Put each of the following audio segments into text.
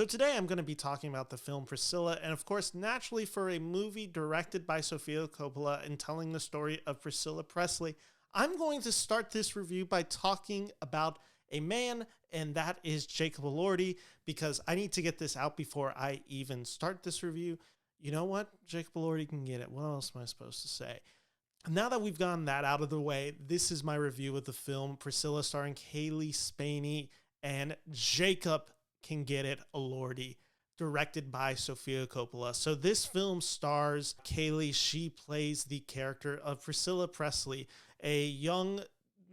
So today I'm going to be talking about the film Priscilla, and of course, naturally for a movie directed by Sofia Coppola and telling the story of Priscilla Presley, I'm going to start this review by talking about a man, and that is Jacob Elordi, because I need to get this out before I even start this review. You know what? Jacob Elordi can get it. What else am I supposed to say? Now that we've gotten that out of the way, this is my review of the film Priscilla, starring Kaylee Spaney and Jacob can get it Elordi, directed by Sofia Coppola. So this film stars Kaylee. She plays the character of Priscilla Presley, a young,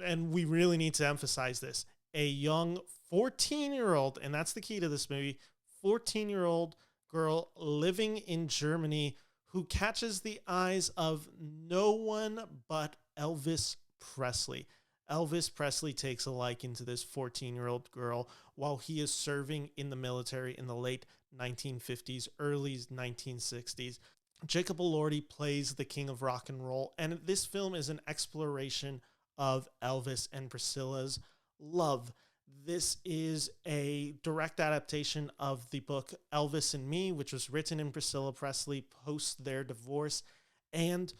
and we really need to emphasize this, a young 14-year-old, and that's the key to this movie, 14-year-old girl living in Germany who catches the eyes of no one but Elvis Presley. Elvis Presley takes a liking to this 14-year-old girl while he is serving in the military in the late 1950s, early 1960s. Jacob Elordi plays the king of rock and roll, and this film is an exploration of Elvis and Priscilla's love. This is a direct adaptation of the book Elvis and Me, which was written in Priscilla Presley post their divorce, and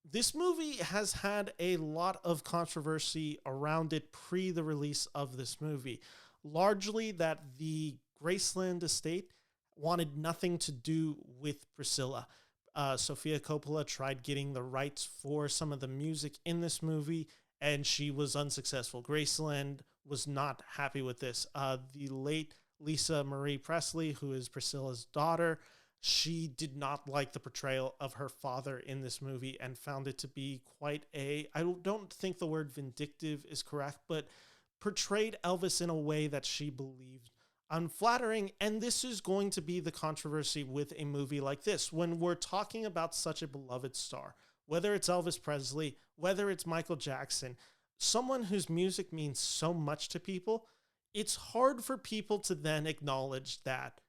this movie has had a lot of controversy around it pre the release of this movie, largely that the Graceland estate wanted nothing to do with Priscilla. Sofia Coppola tried getting the rights for some of the music in this movie, and she was unsuccessful. Graceland was not happy with this. The late Lisa Marie Presley, who is Priscilla's daughter, she did not like the portrayal of her father in this movie and found it to be quite I don't think the word vindictive is correct, but portrayed Elvis in a way that she believed unflattering. And this is going to be the controversy with a movie like this. When we're talking about such a beloved star, whether it's Elvis Presley, whether it's Michael Jackson, someone whose music means so much to people, it's hard for people to then acknowledge that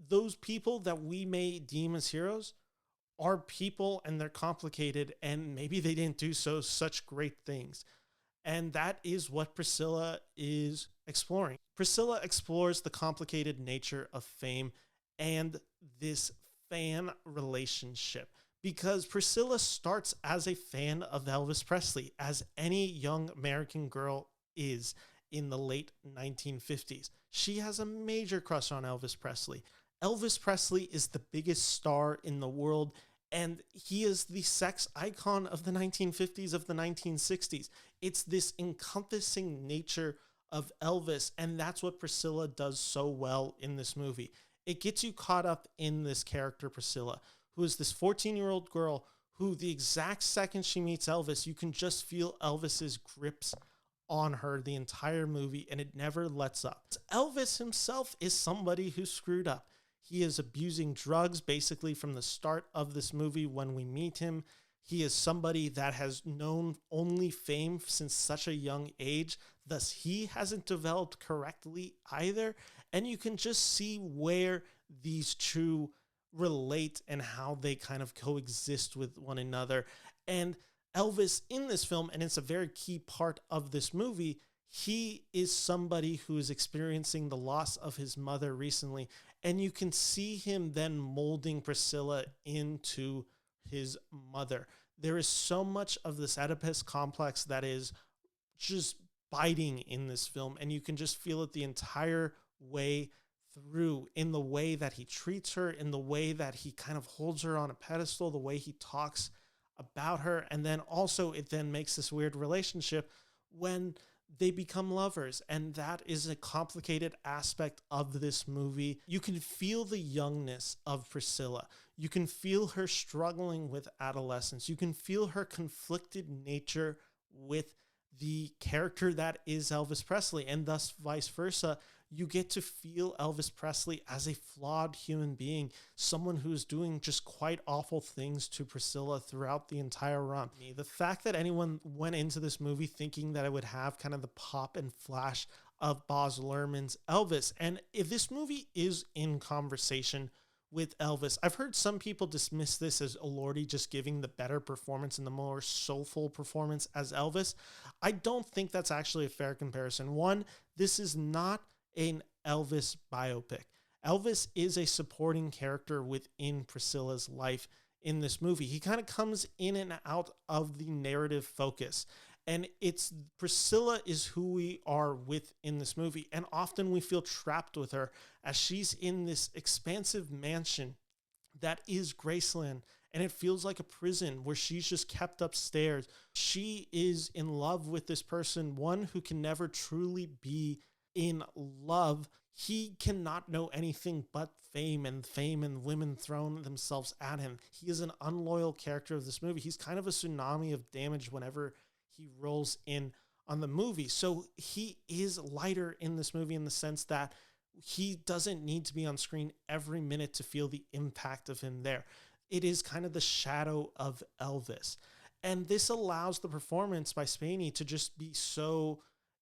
those people that we may deem as heroes are people and they're complicated and maybe they didn't do such great things. And that is what Priscilla is exploring. Priscilla explores the complicated nature of fame and this fan relationship, because Priscilla starts as a fan of Elvis Presley, as any young American girl is in the late 1950s. She has a major crush on Elvis Presley. Elvis Presley is the biggest star in the world, and he is the sex icon of the 1950s, of the 1960s. It's this encompassing nature of Elvis, and that's what Priscilla does so well in this movie. It gets you caught up in this character, Priscilla, who is this 14-year-old girl who the exact second she meets Elvis, you can just feel Elvis's grips on her the entire movie, and it never lets up. Elvis himself is somebody who screwed up. He is abusing drugs basically from the start of this movie when we meet him. He is somebody that has known only fame since such a young age. Thus, he hasn't developed correctly either. And you can just see where these two relate and how they kind of coexist with one another. And Elvis in this film, and it's a very key part of this movie, he is somebody who is experiencing the loss of his mother recently, and you can see him then molding Priscilla into his mother. There is so much of this Oedipus complex that is just biting in this film, and you can just feel it the entire way through, in the way that he treats her, in the way that he kind of holds her on a pedestal, the way he talks about her, and then also it then makes this weird relationship when they become lovers, and that is a complicated aspect of this movie. You can feel the youngness of Priscilla. You can feel her struggling with adolescence. You can feel her conflicted nature with the character that is Elvis Presley, and thus vice versa. You get to feel Elvis Presley as a flawed human being, someone who is doing just quite awful things to Priscilla throughout the entire run. The fact that anyone went into this movie thinking that it would have kind of the pop and flash of Baz Luhrmann's Elvis, and if this movie is in conversation with Elvis, I've heard some people dismiss this as Elordi just giving the better performance and the more soulful performance as Elvis. I don't think that's actually a fair comparison. One, this is not an Elvis biopic. Elvis is a supporting character within Priscilla's life in this movie. He kind of comes in and out of the narrative focus. And it's Priscilla is who we are with in this movie. And often we feel trapped with her as she's in this expansive mansion that is Graceland. And it feels like a prison where she's just kept upstairs. She is in love with this person, one who can never truly be in love. He cannot know anything but fame and women throwing themselves at him. He is an unloyal character of this movie. He's kind of a tsunami of damage whenever he rolls in on the movie. So he is lighter in this movie in the sense that he doesn't need to be on screen every minute to feel the impact of him there. It is kind of the shadow of Elvis. And this allows the performance by Spaney to just be so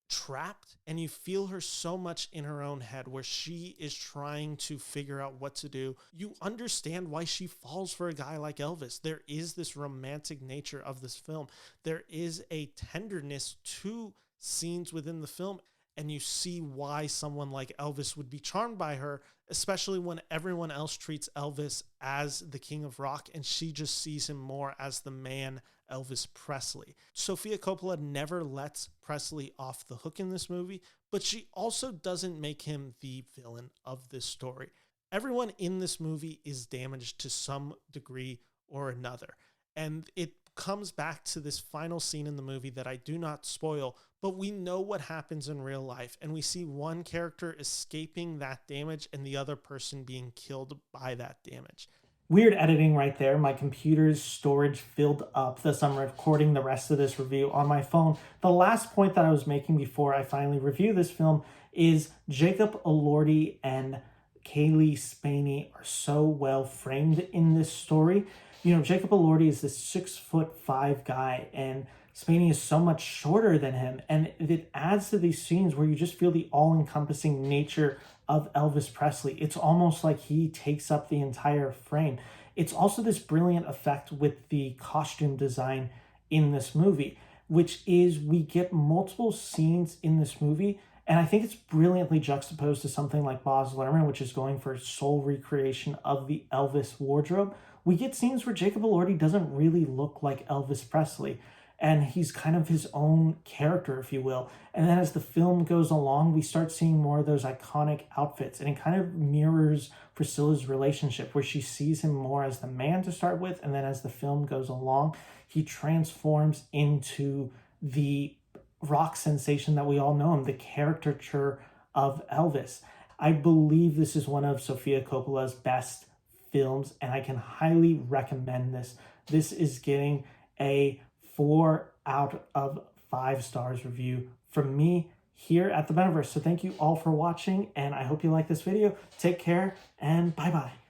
trapped, and you feel her so much in her own head where she is trying to figure out what to do. You understand why she falls for a guy like Elvis. There is this romantic nature of this film. There is a tenderness to scenes within the film, and you see why someone like Elvis would be charmed by her, especially when everyone else treats Elvis as the king of rock and she just sees him more as the man Elvis Presley. Sofia Coppola never lets Presley off the hook in this movie, but she also doesn't make him the villain of this story. Everyone in this movie is damaged to some degree or another, and it comes back to this final scene in the movie that I do not spoil, but we know what happens in real life, and we see one character escaping that damage and the other person being killed by that damage. Weird editing right there. My computer's storage filled up, thus I'm recording the rest of this review on my phone. The last point that I was making before I finally review this film is Jacob Elordi and Kaylee Spaney are so well framed in this story. You know, Jacob Elordi is this 6'5" guy, and Spaney is so much shorter than him. And it adds to these scenes where you just feel the all-encompassing nature of Elvis Presley. It's almost like he takes up the entire frame. It's also this brilliant effect with the costume design in this movie, which is we get multiple scenes in this movie, and I think it's brilliantly juxtaposed to something like Baz Luhrmann, which is going for sole recreation of the Elvis wardrobe. We get scenes where Jacob Elordi doesn't really look like Elvis Presley, and he's kind of his own character, if you will. And then as the film goes along, we start seeing more of those iconic outfits, and it kind of mirrors Priscilla's relationship, where she sees him more as the man to start with, and then as the film goes along, he transforms into the rock sensation that we all know him, the caricature of Elvis. I believe this is one of Sofia Coppola's best films, and I can highly recommend this. This is getting a 4 out of 5 stars review from me here at the Metaverse. So thank you all for watching, and I hope you like this video. Take care, and bye-bye.